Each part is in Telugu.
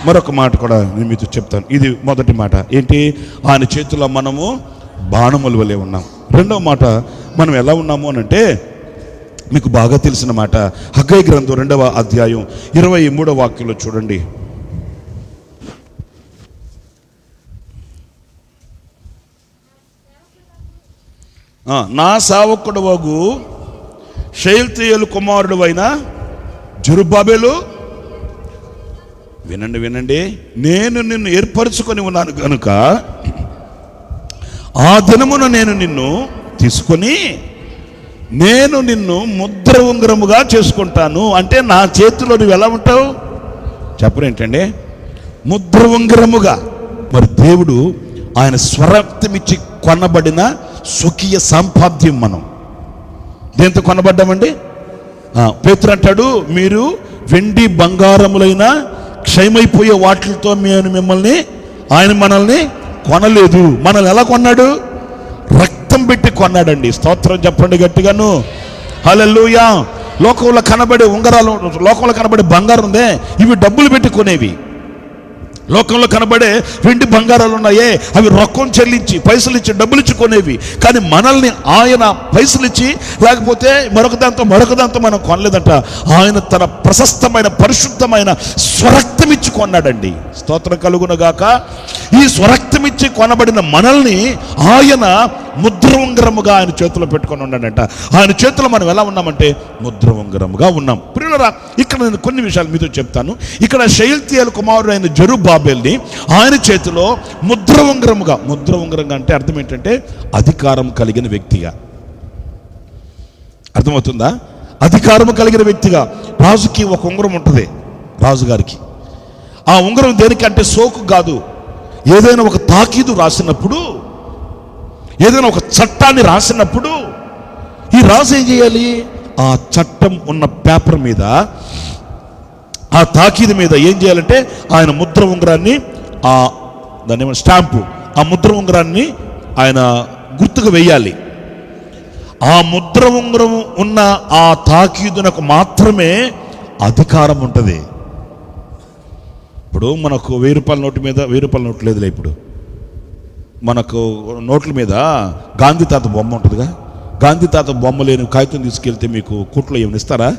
మరొక మాట కూడా నేను మీతో చెప్తాను. ఇది మొదటి మాట ఏంటి? ఆయన చేతిలో మనము బాణముల వలె ఉన్నాం. రెండవ మాట, మనం ఎలా ఉన్నాము అని అంటే మీకు బాగా తెలిసిన మాట, హగ్గయి గ్రంథం 2వ అధ్యాయం 23వ వాక్యంలో చూడండి. నా సేవకుడు వగు షయల్తీయేలు కుమారుడు అయిన జెరుబ్బాబెలు, వినండి, నేను నిన్ను ఏర్పరచుకొని ఉన్నాను కనుక ఆ దినమున నేను నిన్ను తీసుకొని నేను నిన్ను ముద్ర ఉంగరముగా చేసుకుంటాను. అంటే నా చేతిలో నువ్వు ఎలా ఉంటావు చెప్పరేంటండి? ముద్ర ఉంగరముగా. మరి దేవుడు ఆయన స్వరక్తమిచ్చి కొనబడిన స్వకీయ సంపాద్యం. మనం దేంతో కొనబడ్డామండి? పేతురు అంటాడు, మీరు వెండి బంగారములైన క్షయమైపోయే వాటితో ఆయన మనల్ని కొనలేదు. మనల్ని ఎలా కొన్నాడు? రక్తం పెట్టి కొన్నాడండి. స్తోత్రం చెప్పండి గట్టిగాను. హల్లెలూయా. లోకంలో కనబడే ఉంగరాలు, లోకంలో కనబడే బంగారం ఉందే, ఇవి డబ్బులు పెట్టి కొనేవి. లోకంలో కనబడే వెండి బంగారాలు ఉన్నాయే, అవి రొక్కం చెల్లించి పైసలు ఇచ్చి డబ్బులు ఇచ్చి కొనేవి. కానీ మనల్ని ఆయన పైసలు ఇచ్చి లేకపోతే మరొక దాంతో మనం కొనలేదట. ఆయన తన ప్రశస్తమైన పరిశుద్ధమైన స్వరక్తమిచ్చి కొన్నాడండి. స్తోత్రం కలుగునగాక. ఈ స్వరక్తమిచ్చి కొనబడిన మనల్ని ఆయన ముద్ర ఉంగరముగా ఆయన చేతిలో పెట్టుకొని ఉన్నాడంట. ఆయన చేతిలో మనం ఎలా ఉన్నామంటే ముద్ర ఉంగరముగా ఉన్నాం. ప్రియులారా, ఇక్కడ నేను కొన్ని విషయాలు మీతో చెప్తాను. ఇక్కడ షయల్తీయేలు కుమారుడు అయిన జెరుబ్బాబెల్ని ఆయన చేతిలో ముద్ర ఉంగరముగా అంటే అర్థం ఏంటంటే అధికారం కలిగిన వ్యక్తిగా. అర్థమవుతుందా? అధికారం కలిగిన వ్యక్తిగా. రాజుకి ఒక ఉంగరం ఉంటుంది, రాజుగారికి. ఆ ఉంగరం దేనికంటే సోకు కాదు. ఏదైనా ఒక తాకీదు రాసినప్పుడు, ఏదైనా ఒక చట్టాన్ని రాసినప్పుడు ఈ రాజు ఏం చేయాలి? ఆ చట్టం ఉన్న పేపర్ మీద, ఆ తాకీదు మీద ఏం చేయాలంటే ఆయన ముద్ర ఉంగరాన్ని, దాన్ని ఏమో స్టాంపు, ఆ ముద్ర ఉంగరాన్ని ఆయన గుర్తుకు వేయాలి. ఆ ముద్ర ఉంగరం ఉన్న ఆ తాకీదునకు మాత్రమే అధికారం ఉంటుంది. ఇప్పుడు మనకు 1000 రూపాయల నోటు మీద, 1000 రూపాయల నోటు లేదులే, ఇప్పుడు మనకు నోట్ల మీద గాంధీ తాత బొమ్మ ఉంటుందిగా. గాంధీ తాత బొమ్మ లేని కాగితం తీసుకెళ్తే మీకు కోర్టులో ఏమైనా ఇస్తారా?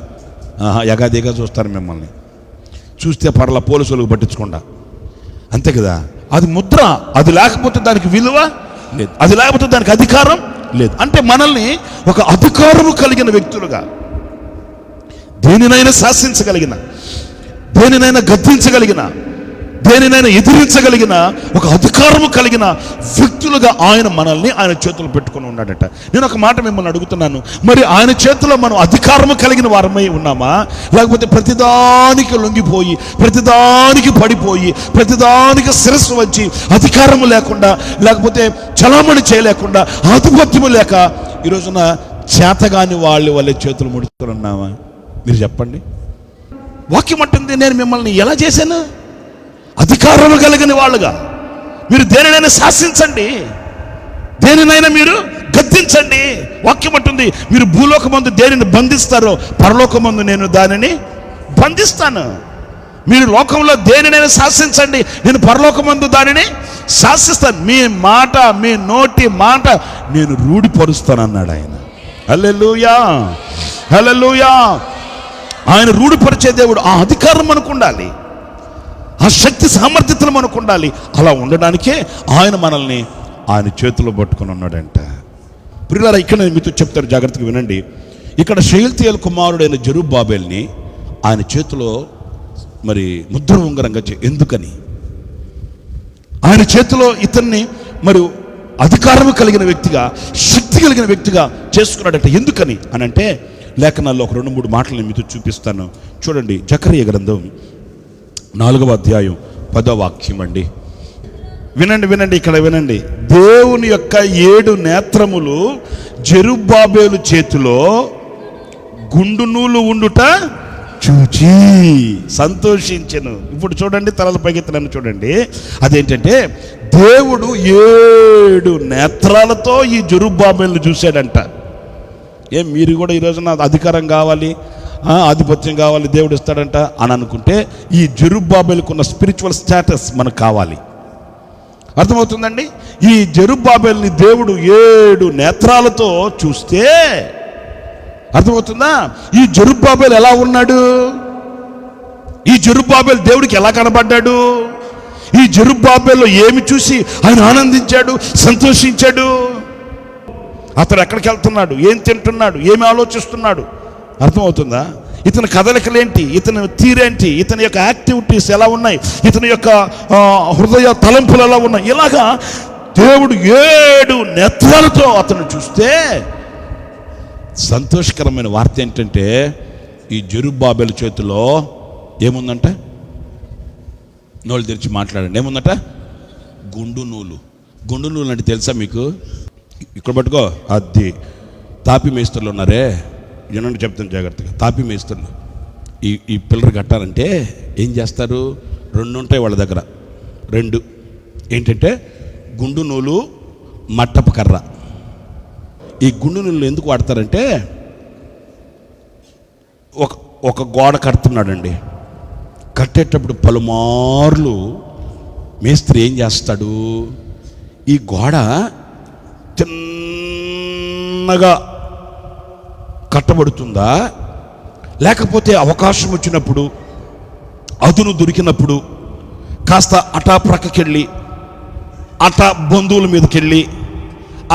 ఎగాదిగా చూస్తారు మిమ్మల్ని. చూస్తే పర్లా పోలీసులకు పట్టించకుండా, అంతే కదా. అది ముద్ర. అది లేకపోతే దానికి విలువ లేదు, అది లేకపోతే దానికి అధికారం లేదు. అంటే మనల్ని ఒక అధికారము కలిగిన వ్యక్తులుగా, దేనినైనా శాసించగలిగిన, దేనినైనా గద్దించగలిగిన, దేనినైనా ఎదిరించగలిగిన ఒక అధికారము కలిగిన వ్యక్తులుగా ఆయన మనల్ని ఆయన చేతులు పెట్టుకుని ఉన్నాడట. నేను ఒక మాట మిమ్మల్ని అడుగుతున్నాను, మరి ఆయన చేతిలో మనం అధికారము కలిగిన వారమై ఉన్నామా? లేకపోతే ప్రతిదానికి లొంగిపోయి, ప్రతిదానికి పడిపోయి, ప్రతిదానికి శిరస్సు వచ్చి అధికారము లేకుండా, లేకపోతే చలామణి చేయలేకుండా, ఆధిపత్యము లేక ఈరోజున చేతగాని వాళ్ళ చేతులు ముడుచుకొని ఉన్నామా? మీరు చెప్పండి. వాక్యం అంటుంది, నేను మిమ్మల్ని ఎలా చేశాను? అధికారము కలిగిన వాళ్ళుగా. మీరు దేనినైనా శాసించండి, దేనినైనా మీరు గద్దించండి. వాక్యం అంటుంది, మీరు భూలోకమందు దేనిని బంధిస్తారో పరలోకమందు నేను దానిని బంధిస్తాను. మీరు లోకంలో దేనినైనా శాసించండి, నేను పరలోకమందు దానిని శాసిస్తాను. మీ మాట, మీ నోటి మాట నేను రూఢిపరుస్తాను అన్నాడు ఆయన. హల్లెలూయా, హల్లెలూయా. ఆయన రూఢిపరిచే దేవుడు. ఆ అధికారం మనకు ఉండాలి, ఆ శక్తి సామర్థ్యతలు మనకు ఉండాలి. అలా ఉండడానికే ఆయన మనల్ని ఆయన చేతిలో పట్టుకొని ఉన్నాడంట. ప్రియులారా, ఇక్కడ నేను మీతో చెప్తాను, జాగ్రత్తగా వినండి. ఇక్కడ షయల్తీయేలు కుమారుడైన జెరుబ్బాబెల్ని ఆయన చేతిలో మరి ముద్ర ఉంగరంగా ఎందుకని ఆయన చేతిలో ఇతన్ని మరి అధికారము కలిగిన వ్యక్తిగా, శక్తి కలిగిన వ్యక్తిగా చేసుకున్నాడట. ఎందుకని అని అంటే లేఖనాల్లో ఒక 2-3 మాటలు నేను మీతో చూపిస్తాను. చూడండి, జకరియా గ్రంథం 4వ అధ్యాయం 10వ వాక్యం అండి. వినండి, ఇక్కడ వినండి. దేవుని యొక్క 7 నేత్రములు జెరుబ్బాబెలు చేతిలో గుండు నూలు ఉండుట చూచి సంతోషించెను. ఇప్పుడు చూడండి, తలల పైకెత్తనని చూడండి. అదేంటంటే దేవుడు 7 నేత్రాలతో ఈ జెరుబ్బాబెలును చూశాడంట. మీరు కూడా ఈరోజు నా అధికారం కావాలి, ఆధిపత్యం కావాలి, దేవుడు ఇస్తాడంట అని అనుకుంటే ఈ జెరుబ్బాబెలుకున్న స్పిరిచువల్ స్టేటస్ మనకు కావాలి. అర్థమవుతుందండి? ఈ జెరుబ్బాబెల్ని దేవుడు 7 నేత్రాలతో చూస్తే అర్థమవుతుందా? ఈ జెరుబ్బాబెల్ ఎలా ఉన్నాడు? ఈ జెరుబ్బాబెల్ దేవుడికి ఎలా కనబడ్డాడు? ఈ జెరుబ్బాబెల్లో ఏమి చూసి ఆయన ఆనందించాడు, సంతోషించాడు? అతడు ఎక్కడికి వెళ్తున్నాడు, ఏం తింటున్నాడు, ఏమి ఆలోచిస్తున్నాడు? అర్థమవుతుందా? ఇతని కదలికలేంటి, ఇతని తీరేంటి, ఇతని యొక్క యాక్టివిటీస్ ఎలా ఉన్నాయి, ఇతని యొక్క హృదయ తలంపులు ఎలా ఉన్నాయి? ఇలాగా దేవుడు 7 నేత్రాలతో అతను చూస్తే సంతోషకరమైన వార్త ఏంటంటే ఈ జెరుబ్బాబెలు చేతిలో ఏముందంట? నోళ్ళు తెరిచి మాట్లాడండి. ఏముందట? గుండు నూలు. గుండు నూలు అంటే తెలుసా మీకు? ఇక్కడ పట్టుకో. అది తాపి మేస్త్రులు ఉన్నారే, ఏనండి చెప్తాను జాగ్రత్తగా. తాపి మేస్త్రులు ఈ పిల్లర్ కట్టాలంటే ఏం చేస్తారు? 2 ఉంటాయి వాళ్ళ దగ్గర. 2 ఏంటంటే గుండు నూలు, మట్టపు కర్ర. ఈ గుండు నూలు ఎందుకు వాడతారంటే ఒక గోడ కడుతున్నాడండి, కట్టేటప్పుడు పలుమార్లు మేస్త్రి ఏం చేస్తాడు? ఈ గోడ చిన్నగా కట్టబడుతుందా, లేకపోతే అవకాశం వచ్చినప్పుడు, అదును దొరికినప్పుడు కాస్త అటా ప్రక్కకెళ్ళి అటా బంధువుల మీదకి వెళ్ళి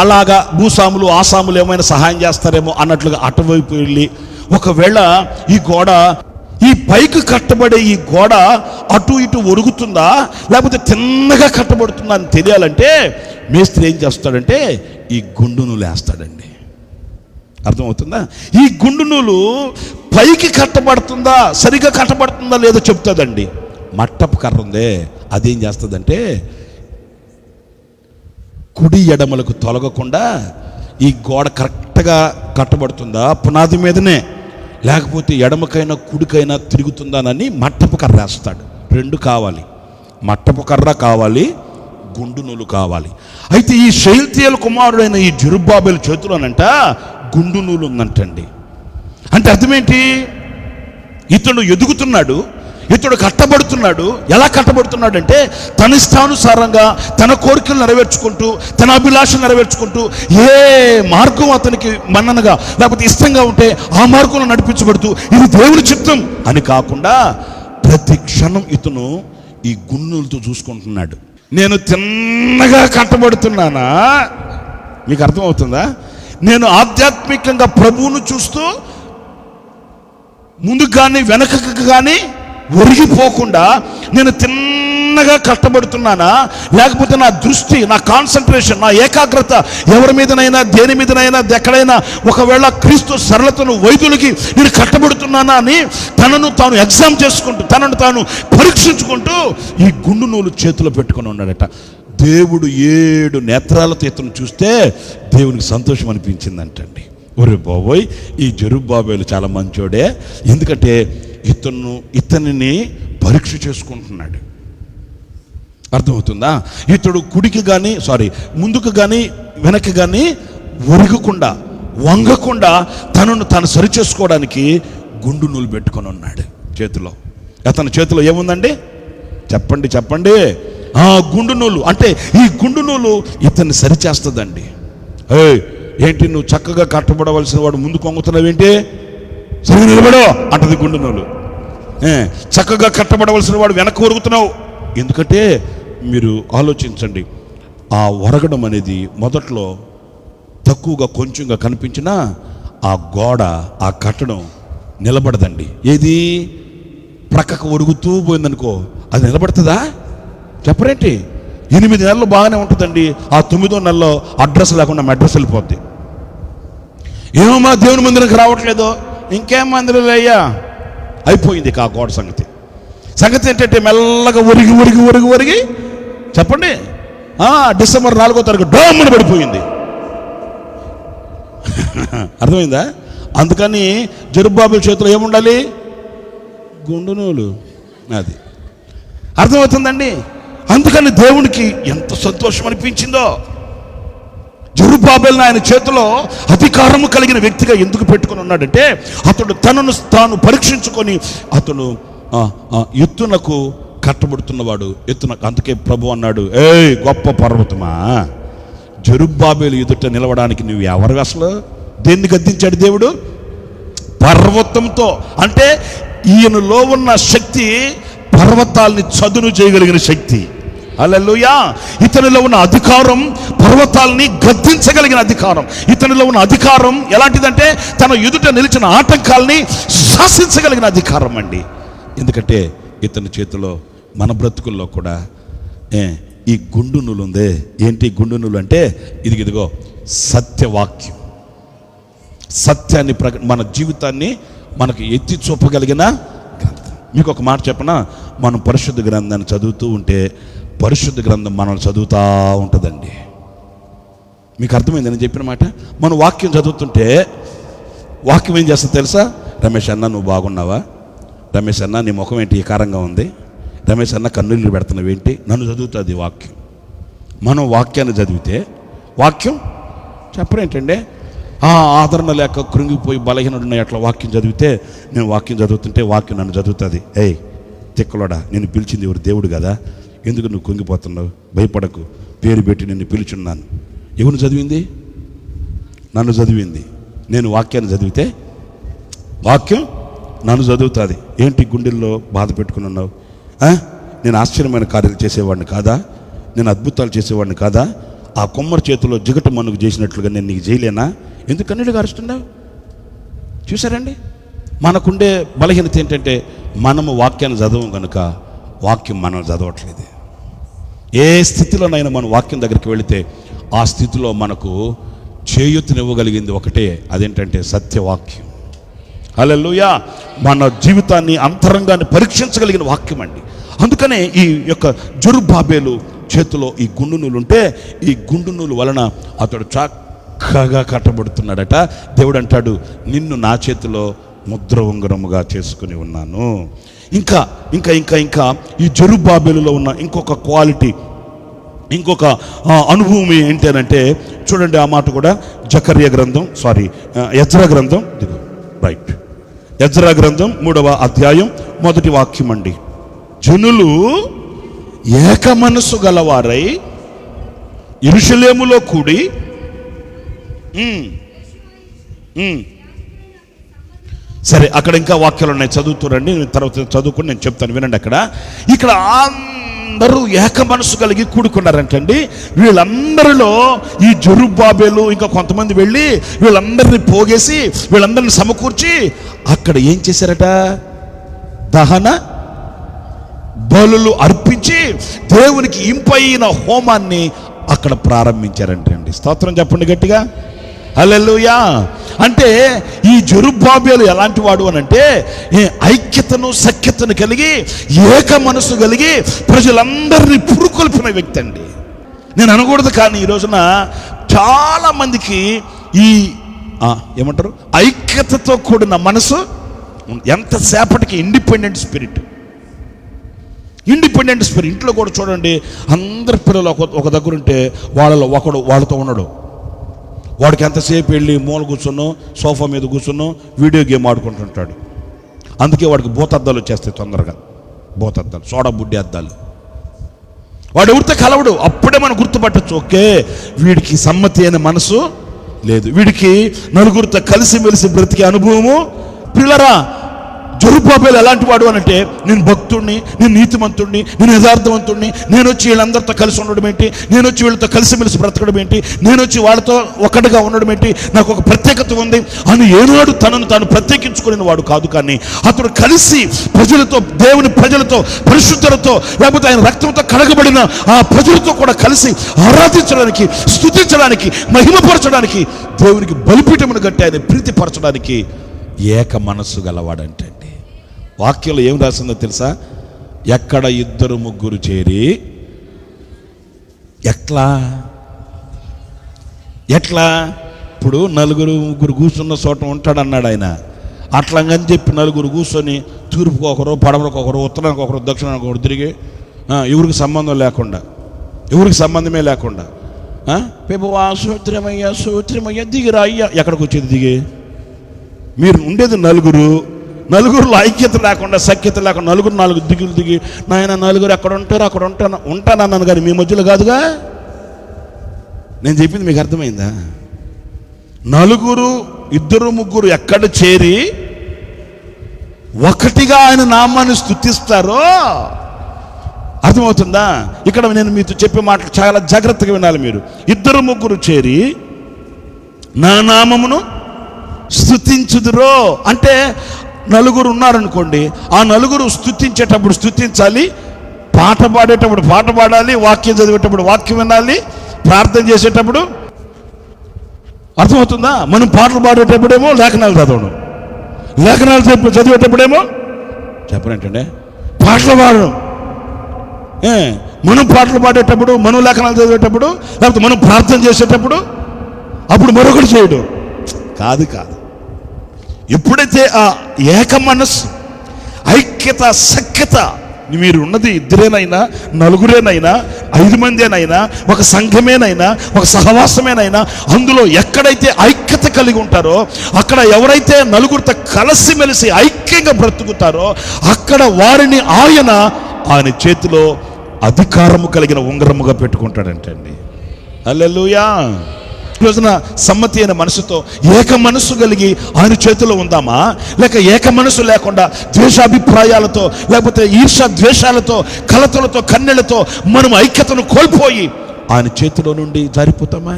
అలాగా భూసాములు ఆసాములు ఏమైనా సహాయం చేస్తారేమో అన్నట్లుగా అటువైపు వెళ్ళి, ఒకవేళ ఈ గోడ, ఈ పైకి కట్టబడే ఈ గోడ అటు ఇటు ఒరుగుతుందా లేకపోతే తిన్నగా కట్టబడుతుందా అని తెలియాలంటే మేస్త్రి ఏం చేస్తాడంటే ఈ గుండు నూలు వేస్తాడండి. అర్థమవుతుందా? ఈ గుండు నూలు పైకి కట్టబడుతుందా, సరిగా కట్టబడుతుందా లేదో చెప్తుందండి. మట్టపు కర్ర ఉందే, అదేం చేస్తుందంటే కుడి ఎడమలకు తొలగకుండా ఈ గోడ కరెక్ట్గా కట్టబడుతుందా పునాది మీదనే, లేకపోతే ఎడమకైనా కుడికైనా తిరుగుతుందానని మట్టపు కర్ర వేస్తాడు. 2 కావాలి, మట్టపు కర్ర కావాలి, గుండు నూలు కావాలి. అయితే ఈ షయల్తీయేలు కుమారుడైన ఈ జెరుబ్బాబెలు చేతిలోనంట గుండు నూలు ఉందంటండి. అంటే అర్థమేంటి? ఇతడు ఎదుగుతున్నాడు, ఇతడు కట్టబడుతున్నాడు. ఎలా కట్టబడుతున్నాడు అంటే తన ఇష్టానుసారంగా తన కోరికలు నెరవేర్చుకుంటూ, తన అభిలాషలు నెరవేర్చుకుంటూ, ఏ మార్గం అతనికి మన్ననగా లేకపోతే ఇష్టంగా ఉంటే ఆ మార్గంలో నడిపించబడుతూ ఇది దేవుని చిత్తం అని కాకుండా ప్రతి క్షణం ఇతను ఈ గుండులతో చూసుకుంటున్నాడు. నేను తిన్నగా కట్టబడుతున్నానా? మీకు అర్థమవుతుందా? నేను ఆధ్యాత్మికంగా ప్రభువును చూస్తూ ముందుకు కానీ వెనకకు కానీ ఒరిగిపోకుండా నేను తిన్నగా కట్టబడుతున్నానా, లేకపోతే నా దృష్టి, నా కాన్సన్ట్రేషన్, నా ఏకాగ్రత ఎవరి మీదనైనా దేని మీదనైనా ఎక్కడైనా ఒకవేళ క్రీస్తు సరళతను వైద్యులకి నేను కట్టబడుతున్నానా అని తనను తాను ఎగ్జామ్ చేసుకుంటూ, తనను తాను పరీక్షించుకుంటూ ఈ గుండు నూలు చేతిలో పెట్టుకుని ఉన్నాడట. దేవుడు 7 నేత్రాలతో ఇతను చూస్తే దేవునికి సంతోషం అనిపించిందంటండి. ఒరే బాబోయ్, ఈ జెరుబ్బాబెలు చాలా మంచోడే, ఎందుకంటే ఇతనిని పరీక్ష చేసుకుంటున్నాడు. అర్థమవుతుందా? ఇతడు కుడికి కానీ ముందుకు కానీ వెనక్కి కానీ ఒరగకుండా వంగకుండా తనను తాను సరి చేసుకోవడానికి గుండు నూలు పెట్టుకొని ఉన్నాడు చేతిలో. అతని చేతిలో ఏముందండి? చెప్పండి. గుండు నూలు. అంటే ఈ గుండు నూలు ఇతన్ని సరిచేస్తుందండి. ఏంటి నువ్వు చక్కగా కట్టబడవలసిన వాడు ముందు కొంగుతున్నావేంటి, సరిగా నిలబడో అంటది గుండు నూలు. చక్కగా కట్టబడవలసిన వాడు వెనక్కి ఒరుగుతున్నావు. ఎందుకంటే మీరు ఆలోచించండి, ఆ ఒరగడం అనేది మొదట్లో తక్కువగా కొంచెంగా కనిపించినా ఆ గోడ, ఆ కట్టడం నిలబడదండి. ఏది ప్రక్కకు ఒరుగుతూ పోయిందనుకో అది నిలబడుతుందా? చెప్పరేంటి? 8 నెలలు బాగానే ఉంటుందండి, ఆ 9వ నెలలో అడ్రస్ లేకుండా అడ్రస్ వెళ్ళిపోద్ది. ఏమమ్మా దేవుని మందిరానికి రావట్లేదు, ఇంకేం మందిరం అయ్యా, అయిపోయింది ఆ గోడ సంగతి. ఏంటంటే మెల్లగా ఒరిగి చెప్పండి, డిసెంబర్ 4వ తారీఖు డోమ్మని పడిపోయింది. అర్థమైందా? అందుకని జెరుబ్బాబెలు చేతిలో ఏముండాలి? గుండు నూలు. అది అర్థమవుతుందండి. అందుకని దేవునికి ఎంత సంతోషం అనిపించిందో. జెరుబ్బాబెలును ఆయన చేతిలో అధికారము కలిగిన వ్యక్తిగా ఎందుకు పెట్టుకుని ఉన్నాడంటే అతడు తనను తాను పరీక్షించుకొని అతను ఎత్తునకు కట్టబడుతున్నవాడు. అందుకే ప్రభు అన్నాడు, ఏయ్ గొప్ప పర్వతమా, జెరుబ్బాబెలు ఎదుట నిలవడానికి నువ్వు ఎవరు? అసలు దేన్ని గద్దించాడు దేవుడు? పర్వతంతో. అంటే ఈయనలో ఉన్న శక్తి పర్వతాల్ని చదును చేయగలిగిన శక్తి. హల్లెలూయా. ఇతనిలో ఉన్న అధికారం పర్వతాల్ని గద్దించగలిగిన అధికారం. ఇతనిలో ఉన్న అధికారం ఎలాంటిదంటే తన ఎదుట నిలిచిన ఆటంకాల్ని శాసించగలిగిన అధికారం అండి. ఎందుకంటే ఇతని చేతిలో మన బ్రతుకుల్లో కూడా ఈ గుండు నూలు ఉందే. ఏంటి గుండు నూలు అంటే? ఇదిగో సత్యవాక్యం. సత్యాన్ని మన జీవితాన్ని మనకు ఎత్తి చూపగలిగిన గ్రంథం. మీకు ఒక మాట చెప్పనా, మనం పరిశుద్ధ గ్రంథాన్ని చదువుతూ ఉంటే పరిశుద్ధ గ్రంథం మనల్ని చదువుతూ ఉంటుందండి. మీకు అర్థమైంది నేను చెప్పిన మాట? మనం వాక్యం చదువుతుంటే వాక్యం ఏం చేస్తుంది తెలుసా? రమేష్ అన్న నువ్వు బాగున్నావా? రమేష్ అన్న నీ ముఖం ఏంటి వికారంగా ఉంది? రమేష్ అన్న కన్నులు పెడుతున్నావు ఏంటి? నన్ను చదువుతుంది వాక్యం. మనం వాక్యాన్ని చదివితే వాక్యం చెప్పరేంటండి, ఆదరణ లేక కృంగిపోయి బలహీనుడున్నాయి అట్లా వాక్యం చదివితే, నేను వాక్యం చదువుతుంటే వాక్యం నన్ను చదువుతుంది. ఏయ్ తిక్కలోడా, నేను పిలిచింది ఎవరు? దేవుడు కదా, ఎందుకు నువ్వు కుంగిపోతున్నావు? భయపడకు, పేరు పెట్టి నిన్ను పిలుచున్నాను. ఎవరు చదివింది? నన్ను చదివింది. నేను వాక్యాన్ని చదివితే వాక్యం నన్ను చదువుతుంది. ఏంటి గుండెల్లో బాధ పెట్టుకుని ఉన్నావు? నేను ఆశ్చర్యమైన కార్యాలు చేసేవాడిని కాదా? నేను అద్భుతాలు చేసేవాడిని కాదా? ఆ కొమ్మరి చేతిలో జిగట మనుగు చేసినట్లుగా నేను నీకు చేయలేనా? ఎందుకు కన్నీళ్ళు గారుస్తున్నావు? చూసారండి, మనకుండే బలహీనత ఏంటంటే మనము వాక్యాన్ని చదవం కనుక వాక్యం మనం చదవట్లేదు. ఏ స్థితిలోనైనా మనం వాక్యం దగ్గరికి వెళితే ఆ స్థితిలో మనకు చేయూతనివ్వగలిగింది ఒకటే, అదేంటంటే సత్యవాక్యం. హల్లెలూయా. మన జీవితాన్ని అంతరంగాన్ని పరీక్షించగలిగిన వాక్యం అండి. అందుకనే ఈ యొక్క జెరుబ్బాబెలు చేతిలో ఈ గుండు నూలు ఉంటే ఈ గుండు నూలు వలన అతడు చక్కగా కట్టబడుతున్నాడట. దేవుడు అంటాడు, నిన్ను నా చేతిలో ముద్ర ఉంగరముగా చేసుకుని ఉన్నాను. ఇంకా ఇంకా ఇంకా ఇంకా ఈ జెరుబ్బాబెలులో ఉన్న ఇంకొక క్వాలిటీ, ఇంకొక అనుభవం ఏంటి అంటే చూడండి, ఆ మాట కూడా జకర్యా గ్రంథం ఎజ్రా గ్రంథం, రైట్, ఎజ్రా గ్రంథం 3వ అధ్యాయం 1వ వాక్యం అండి. జనులు ఏక మనస్సు గలవారై యెరూషలేములో కూడి సరే అక్కడ ఇంకా వాక్యాలు ఉన్నాయి, చదువుతారండి, తర్వాత చదువుకుని నేను చెప్తాను, వినండి. ఇక్కడ అందరూ ఏక మనసు కలిగి కూడుకున్నారంటండి. వీళ్ళందరిలో ఈ జెరుబ్బాబెలు ఇంకా కొంతమంది వెళ్ళి వీళ్ళందరినీ పోగేసి వీళ్ళందరినీ సమకూర్చి అక్కడ ఏం చేశారట? దహన బలులు అర్పించి దేవునికి ఇంపైన హోమాన్ని అక్కడ ప్రారంభించారంటండి. స్తోత్రం చెప్పండి గట్టిగా, హల్లెలూయా. అంటే ఈ జెరుబ్బాబెలు ఎలాంటి వాడు అని అంటే ఐక్యతను సఖ్యతను కలిగి ఏక మనసు కలిగి ప్రజలందరినీ పురుకొల్పిన వ్యక్తి అండి. నేను అనకూడదు కానీ ఈ రోజున చాలా మందికి ఈ ఏమంటారు ఐక్యతతో కూడిన మనసు ఎంతసేపటికి ఇండిపెండెంట్ స్పిరిట్. ఇంట్లో కూడా చూడండి, అందరి పిల్లలు ఒక దగ్గర ఉంటే వాళ్ళలో ఒకడు వాళ్ళతో ఉన్నాడు. వాడికి ఎంతసేపు వెళ్ళి మూల కూర్చున్నో సోఫా మీద కూర్చున్నో వీడియో గేమ్ ఆడుకుంటుంటాడు. అందుకే వాడికి భూతద్దాలు వచ్చేస్తాయి తొందరగా, భూతద్దాలు, సోడా బుడ్డి అద్దాలు. వాడు ఎవరితో కలవడు, అప్పుడే మనం గుర్తుపట్టచ్చు, ఓకే వీడికి సమ్మతి అనే మనసు లేదు, వీడికి నలుగురితో కలిసిమెలిసి బ్రతికే అనుభవము. పిల్లరా, జెరుబ్బాబెలు ఎలాంటి వాడు అని అంటే, నేను భక్తుడిని, నేను నీతిమంతుడిని, నేను యథార్థవంతుడిని, నేను వచ్చి వీళ్ళందరితో కలిసి ఉండడం ఏంటి, నేను వచ్చి వీళ్ళతో కలిసిమెలిసి బ్రతకడం ఏంటి, నేను వచ్చి వాళ్ళతో ఒకటిగా ఉండడం ఏంటి, నాకు ఒక ప్రత్యేకత ఉంది అని ఏనాడు తనను తాను ప్రత్యేకించుకునే వాడు కాదు. కానీ అతడు కలిసి ప్రజలతో, దేవుని ప్రజలతో, పరిశుద్ధులతో, లేకపోతే ఆయన రక్తంతో కడగబడిన ఆ ప్రజలతో కూడా కలిసి ఆరాధించడానికి, స్తుతించడానికి, మహిమపరచడానికి, దేవునికి బలిపీఠమును కట్టి ఆయన ప్రీతిపరచడానికి ఏక మనస్సు గలవాడంటే. వాక్యంలో ఏం రాసిందో తెలుసా? ఎక్కడ 2-3 చేరి ఎట్లా ఇప్పుడు 4-3 కూర్చున్న చోట ఉంటాడన్నాడు ఆయన. అట్లాగని చెప్పి 4 కూర్చొని తూర్పుకు ఒకరు, పడమరకు ఒకరు, ఉత్తరానికి ఒకరు, దక్షిణానికి ఒకరు తిరిగి ఎవరికి సంబంధమే లేకుండా ప్రభువా సూత్రమయ్యా సూత్రమయ్యా దిగిరా అయ్యా. ఎక్కడికి వచ్చేది దిగి? మీరు ఉండేది నలుగురులో ఐక్యత లేకుండా సఖ్యత లేకుండా నాలుగు దిగులు దిగి నాయన నలుగురు ఎక్కడ ఉంటారు అక్కడ ఉంటానన్నాను కానీ మీ మధ్యలో కాదుగా. నేను చెప్పింది మీకు అర్థమైందా? నలుగురు, ఇద్దరు, ముగ్గురు ఎక్కడ చేరి ఒకటిగా ఆయన నామాన్ని స్తుతిస్తారో అర్థమవుతుందా? ఇక్కడ నేను మీతో చెప్పే మాటలు చాలా జాగ్రత్తగా వినాలి మీరు. ఇద్దరు ముగ్గురు చేరి నా నామమును స్తుతించుదురో అంటే నలుగురు ఉన్నారనుకోండి, ఆ నలుగురు స్తుతించేటప్పుడు స్తుతించాలి, పాట పాడేటప్పుడు పాట పాడాలి, వాక్యం చదివేటప్పుడు వాక్యం వినాలి, ప్రార్థన చేసేటప్పుడు. అర్థమవుతుందా? మనం పాటలు పాడేటప్పుడేమో లేఖనాలు చదవడం, లేఖనాలు చదివేటప్పుడేమో చెప్పనంటే పాటలు పాడడం. మనం పాటలు పాడేటప్పుడు, మనం లేఖనాలు చదివేటప్పుడు, లేకపోతే మనం ప్రార్థన చేసేటప్పుడు అప్పుడు మరొకటి చేయడం కాదు. ఎప్పుడైతే ఆ ఏక మనస్సు, ఐక్యత, సఖ్యత, మీరు ఉన్నది ఇద్దరేనైనా, నలుగురేనైనా, 5 మందేనైనా, ఒక సంఘమేనైనా, ఒక సహవాసమేనైనా, అందులో ఎక్కడైతే ఐక్యత కలిగి ఉంటారో, అక్కడ ఎవరైతే నలుగురితో కలిసిమెలిసి ఐక్యంగా బ్రతుకుతారో అక్కడ వారిని ఆయన చేతిలో అధికారము కలిగిన ఉంగరముగా పెట్టుకుంటాడంటండి. హల్లెలూయా. రోజున సమ్మతి అయిన మనసుతో ఏక మనసు కలిగి ఆయన చేతిలో ఉందామా, లేక ఏక మనసు లేకుండా ద్వేషాభిప్రాయాలతో, లేకపోతే ఈర్ష ద్వేషాలతో, కలతలతో, కన్నెలతో మనం ఐక్యతను కోల్పోయి ఆయన చేతిలో నుండి జారిపోతామా?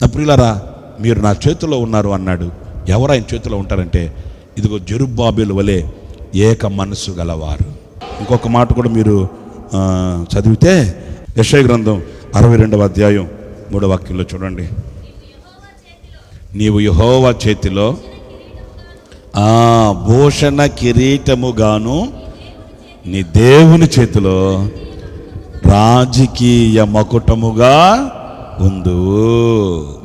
నా ప్రియులారా, మీరు నా చేతిలో ఉన్నారు అన్నాడు. ఎవరు ఆయన చేతిలో ఉంటారంటే ఇదిగో జెరుబ్బాబెలు వలె ఏక మనసు గలవారు. ఇంకొక మాట కూడా మీరు చదివితే యెషయా గ్రంథం 62వ అధ్యాయం 3వ వాక్యంలో చూడండి. నీవు యెహోవా చేతిలో భూషణ కిరీటముగాను నీ దేవుని చేతిలో రాజకీయ మకుటముగా ఉందు.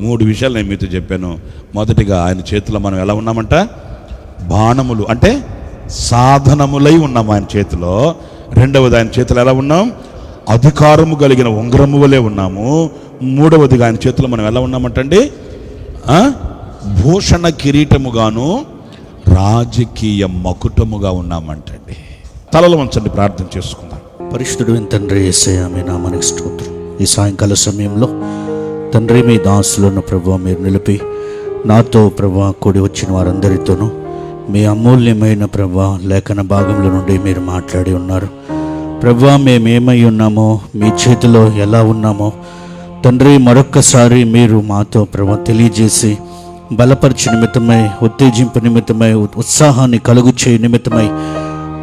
3 విషయాలు నేను మీతో చెప్పాను. మొదటిగా ఆయన చేతిలో మనం ఎలా ఉన్నామంట? బాణములు అంటే సాధనములై ఉన్నాం ఆయన చేతిలో. రెండవది ఆయన చేతిలో ఎలా ఉన్నాం? అధికారము కలిగిన ఉంగరము వలె ఉన్నాము. మూడవదిగా ఆయన చేతిలో మనం ఎలా ఉన్నామంటండి? భూషణ కిరీటముగాను రాజకీయ మకుటముగా ఉన్నామంటండి. తలలు వంచండి, ప్రార్థన చేసుకుందాం. పరిశుద్ధుడు తండ్రి యేసయ్య, మీ నామానికి స్తోత్రం. ఈ సాయంకాల సమయంలో తండ్రి, మీ దాసులను ప్రభువా మీరు నిలిపి నాతో ప్రభువా కూడి వచ్చిన వారందరితోనూ మీ అమూల్యమైన ప్రభువా లేఖన భాగంలో నుండి మీరు మాట్లాడి ఉన్నారు. ప్రభువా మేమేమై ఉన్నామో, మీ చేతిలో ఎలా ఉన్నామో తండ్రి మరొక్కసారి మీరు మాతో ప్రభువా తెలియజేసి బలపరిచే నిమిత్తమై, ఉత్తేజింపు నిమిత్తమై, ఉత్సాహాన్ని కలుగు చేయ నిమిత్తమై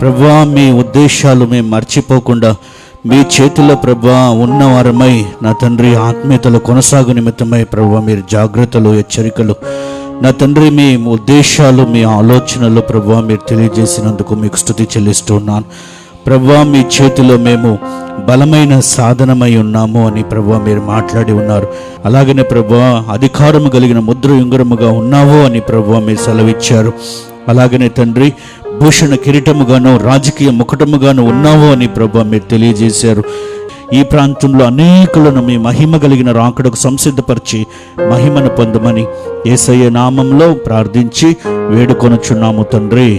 ప్రభువా మీ ఉద్దేశాలు మేము మర్చిపోకుండా మీ చేతిలో ప్రభువా ఉన్నవారమై నా తండ్రి ఆత్మీయతలు కొనసాగు నిమిత్తమై ప్రభువా మీరు జాగ్రత్తలు, హెచ్చరికలు నా తండ్రి మీ ఉద్దేశాలు, మీ ఆలోచనలు ప్రభువా మీరు తెలియజేసినందుకు మీకు స్తుతి చెల్లిస్తూ ఉన్నాను. ప్రభువా మీ చేతిలో మేము బలమైన సాధనమై ఉన్నాము అని ప్రభువా మీరు మాట్లాడి ఉన్నారు. అలాగనే ప్రభువా అధికారము కలిగిన ముద్ర ఉంగరముగా ఉన్నావు అని ప్రభువా మీరు సెలవిచ్చారు. అలాగనే తండ్రి భూషణ కిరీటముగాను రాజకీయ ముకుటముగాను ఉన్నావు అని ప్రభువా మీరు తెలియజేశారు. ఈ ప్రాంతంలో అనేకులను మీ మహిమ కలిగిన రాకడకు సంసిద్ధపరిచి మహిమను పొందమని యేసయ్య నామంలో ప్రార్థించి వేడుకొనుచున్నాము తండ్రి.